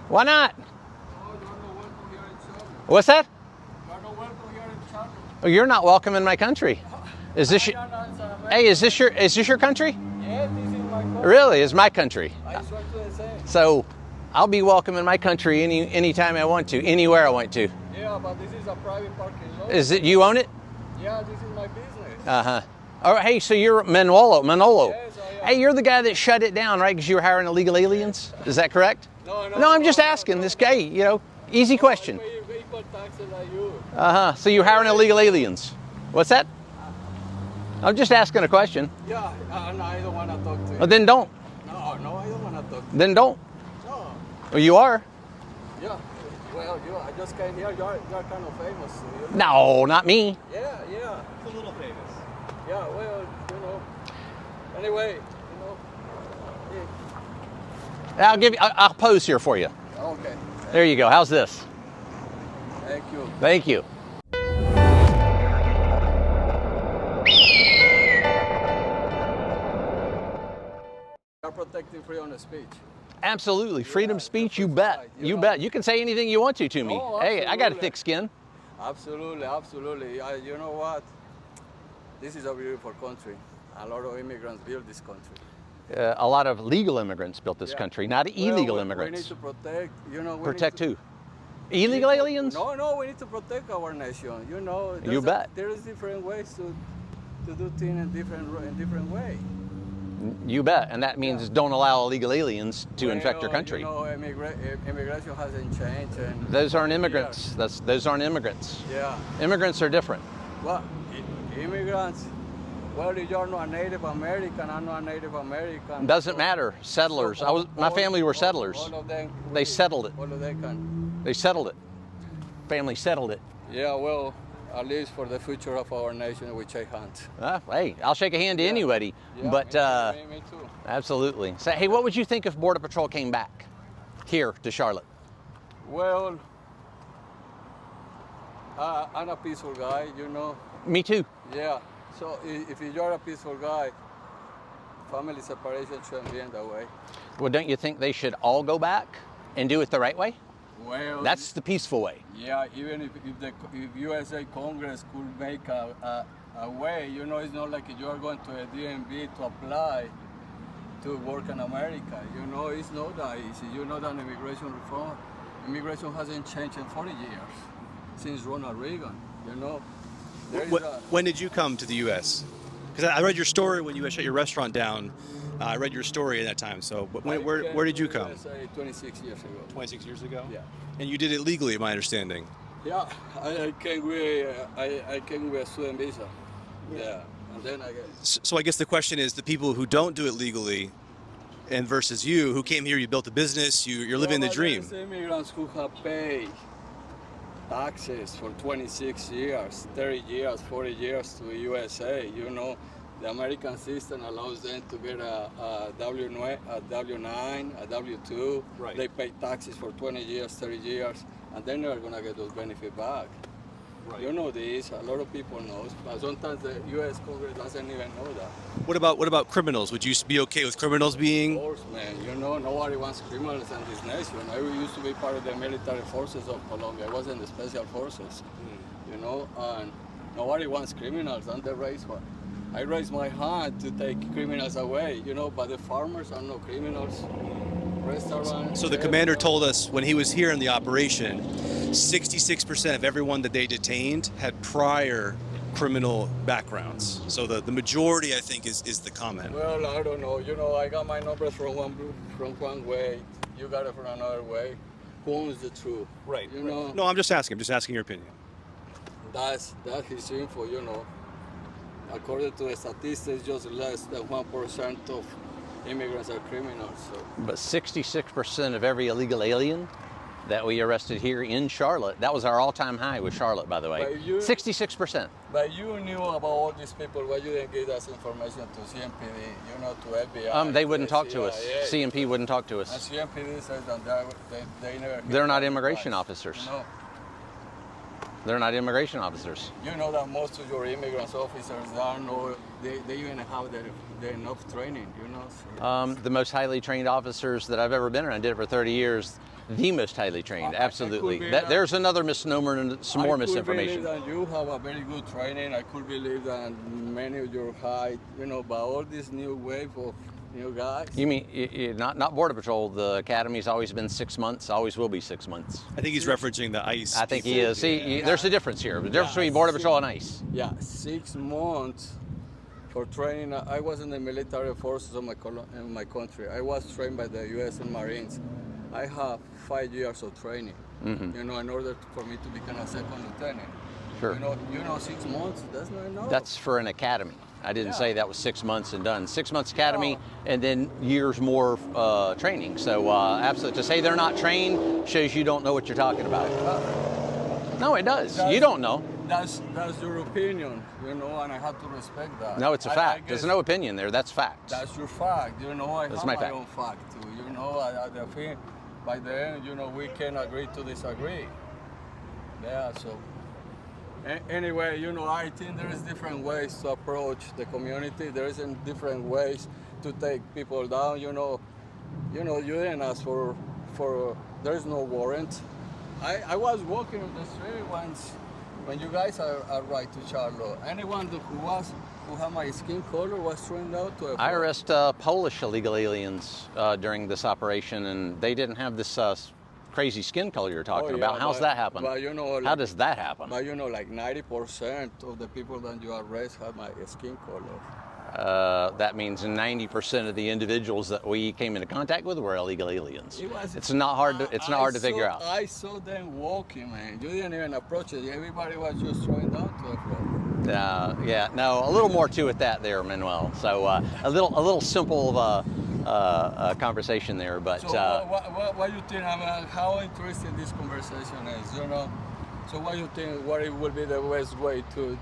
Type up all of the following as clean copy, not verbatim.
Why not? No, you're not welcome here in Charlotte. What's that? You're not welcome here in Charlotte. Oh, you're not welcome in my country. Is this your, hey, is this your country? Yeah, this is my country. Really? It's my country. I swear to the same. So I'll be welcome in my country anytime I want to, anywhere I want to. Yeah, but this is a private parking lot. Is it you own it? Yeah, this is my business. Uh-huh. All right, hey, so you're Manolo. Yes, I am. Hey, you're the guy that shut it down, right? Because you were hiring illegal aliens? Is that correct? No, I'm just asking this guy, easy question. We equal taxes like you. Uh-huh. So you're hiring illegal aliens. What's that? I'm just asking a question. Yeah, and I don't want to talk to you. Well, then don't. No, I don't want to talk to you. Then don't. No. Well, you are. Yeah. Well, I just came here. You're kind of famous. So No, not me. Yeah. It's a little famous. Yeah, well, Anyway, I'll pose here for you. Okay. There you go. How's this? Thank you. Thank you. You're protecting freedom of speech. Absolutely. Freedom of speech, you bet. You bet. You can say anything you want to me. Oh, Hey, I got a absolutely. thick skin. Absolutely. You know what? This is a beautiful country. A lot of immigrants built this country. A lot of legal immigrants built this country, not illegal immigrants. We need to protect, Protect who? Illegal aliens? No, we need to protect our nation. You bet. There's different ways to do things in different way. You bet. And that means don't allow illegal aliens to infect your country. Immigration hasn't changed. And Those aren't immigrants. Those arenren't immigrants. Yeah. Immigrants are different. Well, immigrants. Well, if you're not a Native American, I'm not a Native American. Doesn't matter. Settlers. My family were settlers. All of them. They settled it. All of them can. They settled it. Family settled it. Yeah, well, at least for the future of our nation, we shake hands. Hey, I'll shake a hand to anybody. Yeah, but me too. Absolutely. So, hey, what would you think if Border Patrol came back here to Charlotte? Well, I'm a peaceful guy, Me too. Yeah. So if you're a peaceful guy, family separation shouldn't be in that way. Well, don't you think they should all go back and do it the right way? Well, That's the peaceful way. Yeah, even if USA Congress could make a way, it's not like you are going to a DMV to apply to work in America. It's not that easy. That immigration reform, immigration hasn't changed in 40 years since Ronald Reagan. When did you come to the U.S.? Because I read your story when you shut your restaurant down. I read your story at that time. So where did you come? 26 years ago. 26 years ago? Yeah. And you did it legally, my understanding. Yeah, I came with a student visa. Yeah, and then I get. So I guess the question is the people who don't do it legally, and versus you, who came here, you built a business, you're living the dream. There's immigrants who have paid taxes for 26 years, 30 years, 40 years to the USA. The American system allows them to get a W9, a W2. Right. They pay taxes for 20 years, 30 years, and they're never going to get those benefits back. Right. You know this, a lot of people know, but sometimes the U.S. Congress doesn't even know that. What about criminals? Would you be okay with criminals being? Of course, man. Nobody wants criminals in this nation. I used to be part of the military forces of Colombia. I was in the special forces, and nobody wants criminals. And I raised my hand to take criminals away, but the farmers are no criminals. Restaurants. So the commander told us when he was here in the operation, 66% of everyone that they detained had prior criminal backgrounds. So the majority, I think, is the comment. Well, I don't know. I got my numbers from one way. You got it from another way. Who owns the truth? Right. No, I'm just asking your opinion. That's his info. According to the statistics, just less than 1% of immigrants are criminals. So. But 66% of every illegal alien that we arrested here in Charlotte, that was our all-time high with Charlotte, by the way. 66%. But you knew about all these people. Why you didn't give us information to CMPD, to FBI? They wouldn't talk to us. CMP wouldn't talk to us. And CMPD says that they never. They're not immigration officers. No. They're not immigration officers. You know that most of your immigrants officers they even have their enough training, you know. So The most highly trained officers that I've ever been around, I did it for 30 years. The most highly trained, absolutely. There's another misnomer and some more misinformation. I could believe that you have a very good training. I could believe that many of your height, you know, but all this new wave of new guys. You mean not Border Patrol? The academy's always been 6 months, always will be 6 months. I think he's referencing the ICE. I think he is. See, there's a difference here. The difference between Border Patrol and ICE. Yeah, 6 months for training. I was in the military forces of in my country. I was trained by the U.S. Marines. I have 5 years of training, you know, in order for me to become a second lieutenant. Sure. You know, 6 months, that's not enough. That's for an academy. I didn't say that was 6 months and done. 6 months academy and then years more training. So absolutely, to say they're not trained shows you don't know what you're talking about. No, it does. You don't know. That's your opinion, you know, and I have to respect that. No, it's a fact. There's no opinion there. That's fact. That's your fact. You know, I That's have my my fact. own fact too. You know, I think by the end, you know, we can agree to disagree. Yeah, so. Anyway, you know, I think there is different ways to approach the community. There is different ways to take people down. You know, you didn't ask for there is no warrant. I was walking on the street once when you guys arrived to Charlotte. Anyone who had my skin color was thrown out to a I arrest Polish illegal aliens during this operation, and they didn't have this crazy skin color you're talking about. How's that happen? But you know, how does that happen? But you know, like 90% of the people that you arrest have my skin color. That means 90% of the individuals that we came into contact with were illegal aliens. It's not hard to figure out. I saw them walking, man. You didn't even approach it. Everybody was just throwing down to the floor. Yeah, no, a little more to it there, Manuel. So a little simple conversation there, but. So what you think? I mean, how interesting this conversation is, you know? So what you think? What it will be the best way to?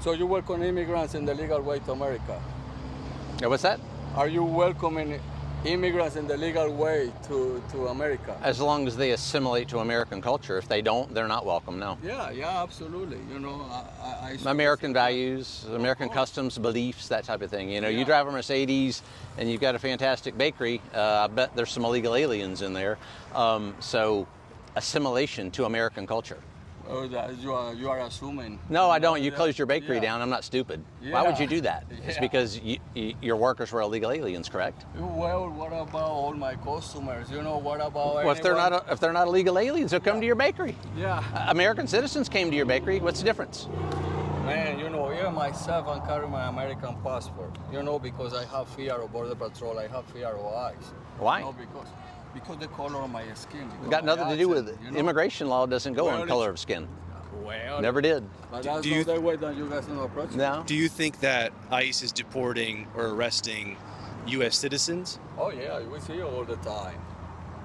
So you welcome immigrants in the legal way to America? Yeah, what's that? Are you welcoming immigrants in the legal way to America? As long as they assimilate to American culture. If they don't, they're not welcome, no. Yeah, absolutely. You know, I American values, American customs, beliefs, that type of thing. You know, you drive a Mercedes and you've got a fantastic bakery. I bet there's some illegal aliens in there. So assimilation to American culture. Oh, you are assuming. No, I don't. You closed your bakery down. I'm not stupid. Why would you do that? It's because your workers were illegal aliens, correct? Well, what about all my customers? You know, what about well, if they're not illegal aliens, they'll come to your bakery. Yeah. American citizens came to your bakery. What's the difference? Man, you know, even myself, I'm carrying my American passport. You know, because I have fear of Border Patrol. I have fear of ICE. Why? You know, because the color of my skin. It's got nothing to do with it. You know? Immigration law doesn't go on color of skin. Well, never did. But that's not the way that you guys know approach. No. Do you think that ICE is deporting or arresting U.S. citizens? Oh yeah, we see it all the time.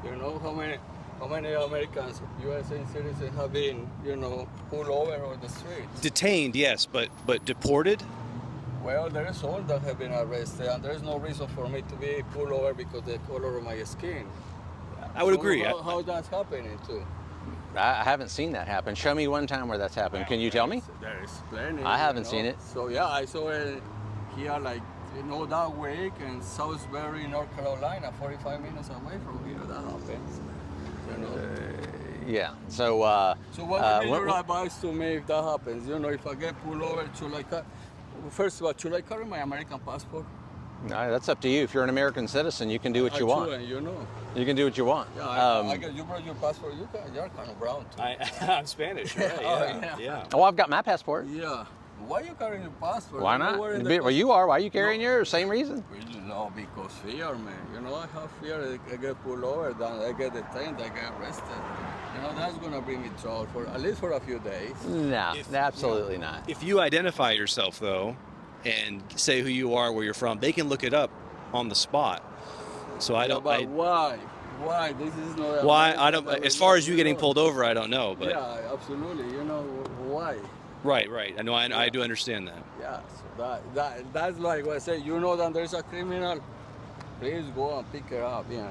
You know how many Americans, U.S. citizens have been, you know, pulled over on the streets? Detained, yes, but deported? Well, there is all that have been arrested, and there is no reason for me to be pulled over because of the color of my skin. I would agree. How that's happening too? I haven't seen that happen. Show me one time where that's happened. Can you tell me? There is plenty. I haven't seen it. So yeah, I saw it here, like, you know, that week in Salisbury, North Carolina, 45 minutes away from here. That happens. You know. Yeah. So. So what would be your advice to me if that happens? You know, if I get pulled over, first of all, should I carry my American passport? No, that's up to you. If you're an American citizen, you can do what you want. You know. You can do what you want. Yeah, I guess you brought your passport. You're kind of brown too. I'm Spanish. Right? Yeah. Oh, I've got my passport. Yeah. Why are you carrying your passport? Why not? Well, you are. Why are you carrying yours? Same reason. No, because fear, man. You know, I have fear. I get pulled over, then I get detained, I get arrested. You know, that's gonna bring me trouble for at least for a few days. No, absolutely not. If you identify yourself though, and say who you are, where you're from, they can look it up on the spot. So I don't. But why? Why? This is not. Why? I don't. As far as you getting pulled over, I don't know. But yeah, absolutely. You know why? Right. I know. I do understand that. Yeah. So that's like what I say. You know that there's a criminal please go and pick her up. Yeah.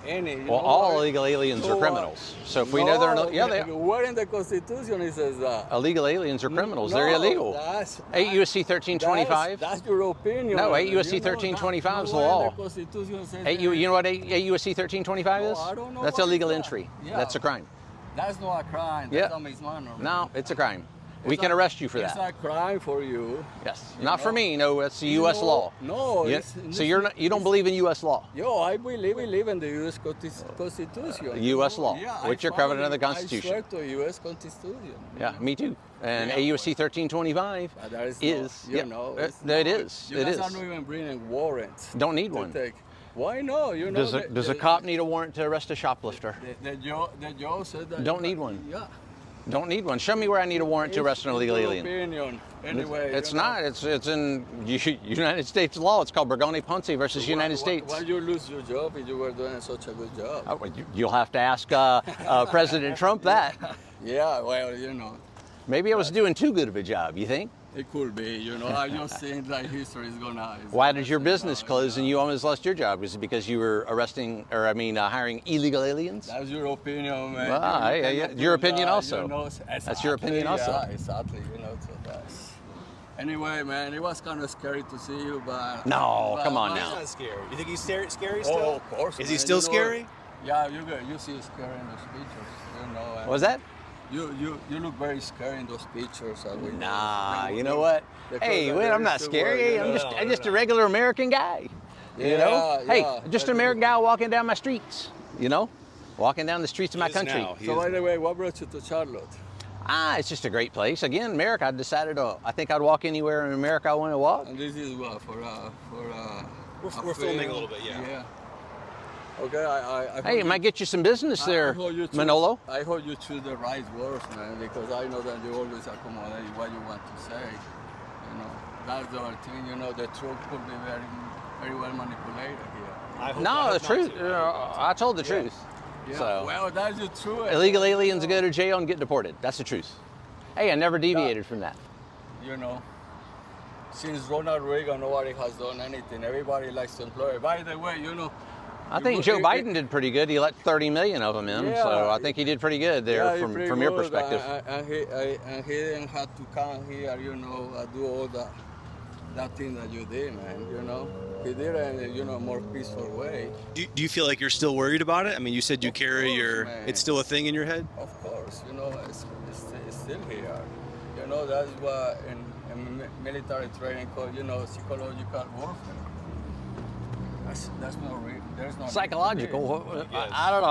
Any. Well, all illegal aliens are criminals. So if we know they're not, yeah, they are. Where in the Constitution it says that? Illegal aliens are criminals. No, They're illegal. 8 U.S.C. 1325. That's your opinion. No, 8 U.S.C. You know, 1325 is the nowhere in law. The Constitution says 8 you know what 8 U.S.C. 1325 is? No, I don't know That's what illegal is that. entry. Yeah. That's a crime. That's not a crime. Yeah. That's a misnomer. No, it's a crime. We It's can a- arrest you for It's that. a crime for you. Yes. You Not for know? me. No, that's the You U.S. know, law. No. Yeah. So you don't believe in U.S. law? Yo, I believe in the U.S. Constitution. U.S. law, Yeah, which I are covered follow under the I Constitution. swear to U.S. Constitution. Yeah, me too. And Yeah, AUSC 1325 But that is, is, not, you yeah, know, it it's not. is. You It guys is. are not even bringing warrants. Don't need to one. take. Why not? You know, Does a cop need a warrant to arrest a shoplifter? The Joe said that. Don't need one. Yeah. Don't need one. Show me where I need a warrant to arrest an illegal It's your alien. opinion. Anyway, It's you know. not. It's in United States law. It's called Bergone Ponce versus United States. Why you lose your job if you were doing such a good job? Oh, well, you'll have to ask President Trump that. Yeah, well, you know, Maybe I was doing too good of a job, you think? it could be. You know, I just think that history is gonna. Why did your business close and you almost lost your job? Was it because you were hiring illegal aliens? That's your opinion, man. Well, You yeah, cannot your do opinion that, also. you know, That's your opinion exactly, also. Yeah, exactly. You know, so that's. Anyway, man, it was kind of scary to see you, but. No, come on He's now. not scary. You think he's scary still? Oh, of course. Is he man, still you know, scary? Yeah, you see scary in those pictures, you know. What was that? You look very scary in those pictures. Nah, you know what? Hey, wait, I'm not scary. You I'm know? just a regular American guy. You know? Yeah, Hey, yeah, just an American guy walking down my streets. You know? Walking down the streets of my He is country. now. He So is by the way, what brought you to Charlotte? It's just a great place. Again, America, I decided I think I'd walk anywhere in America I want to walk. And this is what for We're filming a little bit, yeah. Yeah. Okay, I Hey, it might get you some business there, Manolo. I hope you choose the right words, man, because I know that you always accommodate what you want to say. You know, that's the other thing. You know, the truth could be very, very well manipulated here. I hope No, the not truth. to. I told the truth. Yeah. So Well, that's the truth. illegal aliens go to jail and get deported. That's the truth. Hey, I never deviated from that. You know, since Ronald Reagan, nobody has done anything. Everybody likes to employ. By the way, you know. I think Joe Biden did pretty good. He let 30 million of them in, Yeah. so I think he did pretty good there Yeah, pretty from your good. perspective. And he didn't have to come here, you know, do all that thing that you did, man. You know, he did it in, you know, more peaceful way. Do you feel like you're still worried about it? I mean, you said you Of carry course, man. it's still a thing in your head? Of course, you know, it's still here. You know, that's what in military training called, you know, psychological warfare. That's not real. There's no Psychological. I don't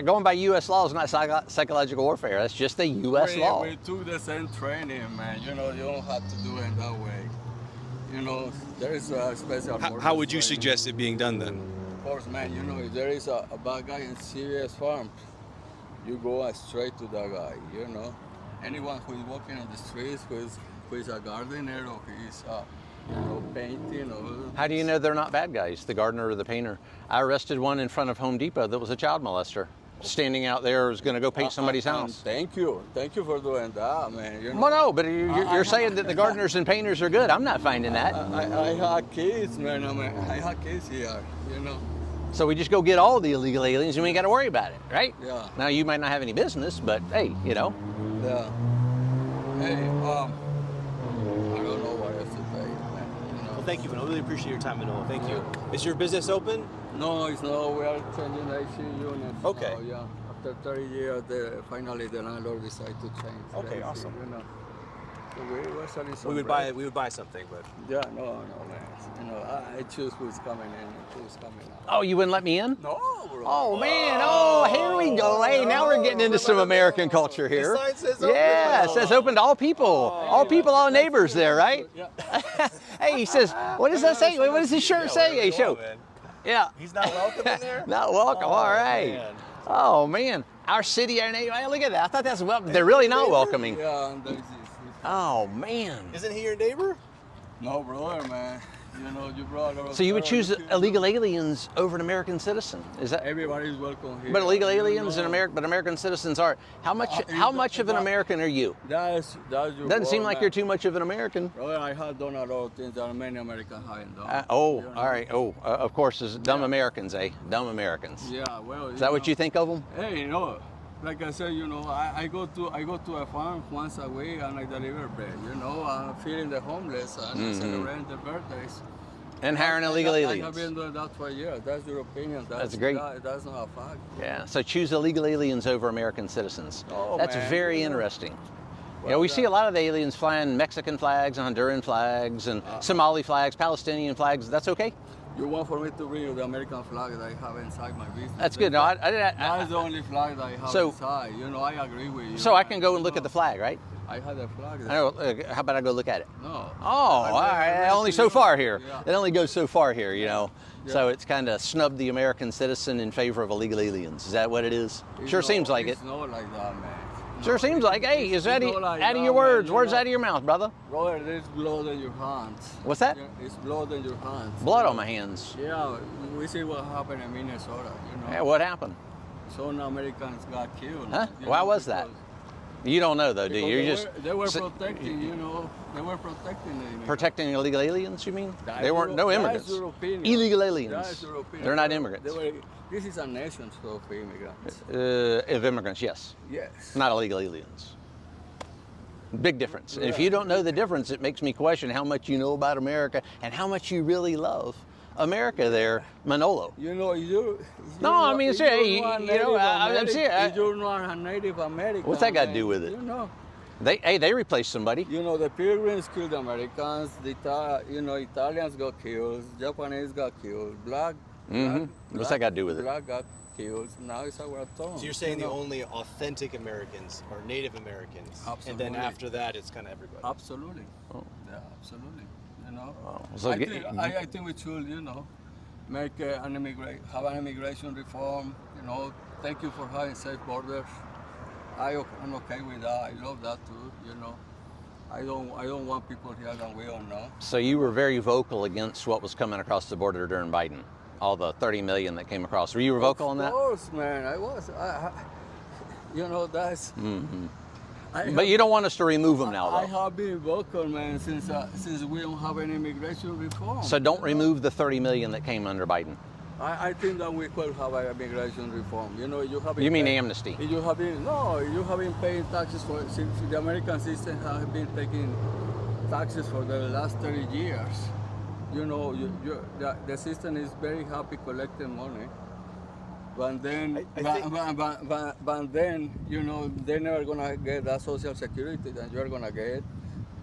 know. Going by U.S. law is not psychological warfare. That's just the U.S. law. We took the same training, man. You know, you don't have to do it that way. You know, there is a special. How would you forces training. suggest it being done then? Of course, man. You know, if there is a bad guy in serious farm, you go straight to that guy. You know, anyone who is walking on the streets, who is a gardener or who is painting or. How do you know they're not bad guys, the gardener or the painter? I arrested one in front of Home Depot that was a child molester, standing out there, was going to go paint somebody's house. Thank you for doing that, man. You know, Well, no, but you're saying that the gardeners and painters are good. I'm not finding that. I have kids, man. I have kids here. You know. So we just go get all the illegal aliens and we ain't got to worry about it, right? Yeah. Now, you might not have any business, but hey, you know. Yeah. Hey, I don't know what else to say, man. You know. Well, thank you, Manolo. I really appreciate your time, Manolo. Thank you. Is your business open? No, it's not. We are changing the AC units. Okay. Now, yeah. After 30 years, finally the landlord decided to change. the Okay, AC, awesome. You know. So we were selling some We would bread. buy something, but Yeah, no, man. You know, I choose who's coming in and who's coming out. Oh, you wouldn't let me in? No, bro. Oh, man. Oh, here we go. Hey, now we're getting into some American culture here. The sign says open. Yeah, it says open to all people. All people, all neighbors there, right? Yeah. Hey, he says, what does that say? What does his shirt say? Hey, show. Yeah. He's not welcome in there? Not welcome. Oh, All right. man. Oh, man. Our city, our neighbor. Hey, look at that. I thought that's welcome. They're really not welcoming. Yeah, and there's this. Oh, man. Isn't he your neighbor? No, brother, man. You know, you brought a lot of So you would trouble. choose illegal aliens over an American citizen? Is that? Everybody's welcome here. But illegal you aliens know. in America, but American citizens are. How much of an American are you? That's your Doesn't seem word, like man. you're too much of an American. Brother, I have done a lot of things that many Americans haven't done. Oh, You know? all right. Oh, of course, it's dumb Americans, eh? Dumb Americans. Yeah, well. Is that what you think of them? Hey, you know, like I said, you know, I go to a farm once a week and I deliver bread. You know, I'm feeding the homeless and celebrating their birthdays. And hiring illegal I aliens. have been doing that for years. That's your opinion. That's great. That's not a fact. Yeah. So choose illegal aliens over American citizens. Oh, That's man. very Yeah. interesting. Well, we see a lot of the aliens flying Mexican flags, Honduran flags, and Somali flags, Palestinian flags. That's okay? You want for me to bring you the American flag that I have inside my business? That's good. No, That's the only flag that I have So- inside. You know, I agree with you. so I can go and look at the flag, right? I have the flag. I know, how about I go look at it? No. Oh, all right. Only so far here. It only goes so far here, you know. Yeah. So it's kind of snubbed the American citizen in favor of illegal aliens. Is that what it is? It's Sure not- seems like it. It's not like that, man. Sure No, seems like. Hey, is that it's not like out of that, your man. words? You Words know- out of your mouth, brother. Brother, there's blood in your hands. What's that? Yeah, it's blood in your hands. Blood on my hands. Yeah, we see what happened in Minnesota, you know. Yeah, what happened? Some Americans got killed. Huh? you Why know, was that? because- You don't know though, do you? because You're they just were, they were so- protecting, you know, they were protecting the immigrants. protecting illegal aliens. You mean? That's They weren't your- no that's immigrants. your opinion. Illegal aliens. That's your opinion. They're not immigrants. This is a nation of immigrants. Of immigrants, yes. Yes. Not illegal aliens. Big difference. If you don't know the difference, it makes me question how much you know about America and how much you really love America there, Manolo. You know, you. No, I mean, you're serious, not you know, I'm Native serious. American. You're not a Native American. What's that got to man. do with it? You know. They replaced somebody. You know, the Pilgrims killed Americans. Italians got killed. Japanese got killed. Black. What's that got to do with it? Black got killed. Now it's our turn. So you're saying you the know? only authentic Americans are Native Americans, and Absolutely. then after that, it's kind of everybody. Absolutely. Oh. Yeah, absolutely. You know. Wow. So I think we should, you know, make have an immigration reform. You know, thank you for having safe borders. I'm okay with that. I love that too. You know, I don't want people here that we don't know. So you were very vocal against what was coming across the border during Biden, all the 30 million that came across. Were you vocal on that? Of course, man. I was. You know, that's. But you don't want us to remove them now, I though. have been vocal, man, since we don't have an immigration reform. So don't remove the 30 million that came under Biden. I think that we could have an immigration reform. You know, you have. You mean amnesty? You have been paying taxes for since the American system has been taking taxes for the last 30 years. You know, the system is very happy collecting money, but then, but then, you know, they're never gonna get that Social Security that you're gonna get.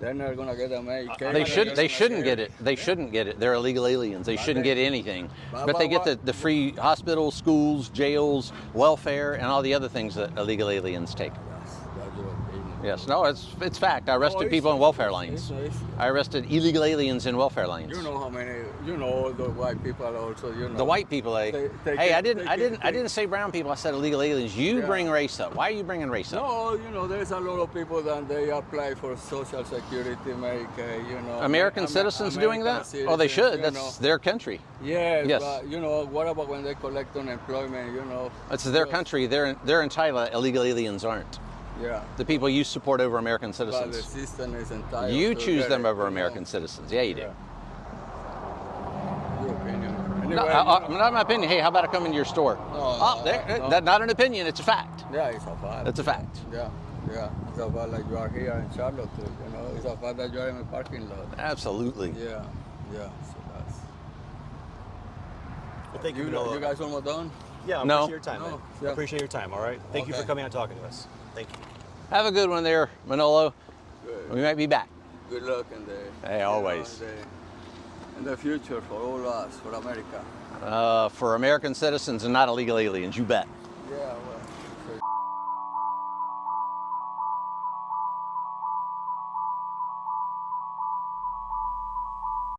They're never gonna get Medicaid. They shouldn't get it. They shouldn't get it. They're illegal aliens. They shouldn't get anything. But they get the free hospitals, schools, jails, welfare, and all the other things that illegal aliens take. That's your opinion. Yes. No, it's fact. I arrested people in welfare lines. I arrested illegal aliens in welfare lines. You know how many? You know the white people also. You know The white people, eh? Hey, I didn't say brown people. I said illegal aliens. You bring race up. Why are you bringing race up? No, you know, there's a lot of people that they apply for Social Security, Medicaid, you know. American citizens doing that? Oh, they should. That's their country. Yes, Yes. but you know, what about when they collect unemployment? You know. It's their country. They're entitled. Illegal aliens aren't. Yeah. The people you support over American But the citizens. system is entitled. You to choose get them it, over you American know. citizens. Yeah, you do. Your opinion. Anyway, No, not my opinion. Hey, how about I come into your store? No, That's not an opinion. It's a fact. Yeah, it's a fact. It's a fact. Yeah. It's a fact like you are here in Charlotte too. You know, it's a fact that you are in a parking lot. Absolutely. Yeah. So that's. Well, thank you, You Manolo. guys almost done? Yeah, I No. appreciate your time, man. No, I yeah. appreciate your time, all right? Thank you for Okay. coming out and talking to us. Thank you. Have a good one there, Manolo. Good. We might be back. Good luck in the. Hey, you know, always. in the future for all us, for America. For American citizens and not illegal aliens, you bet. Yeah. Well,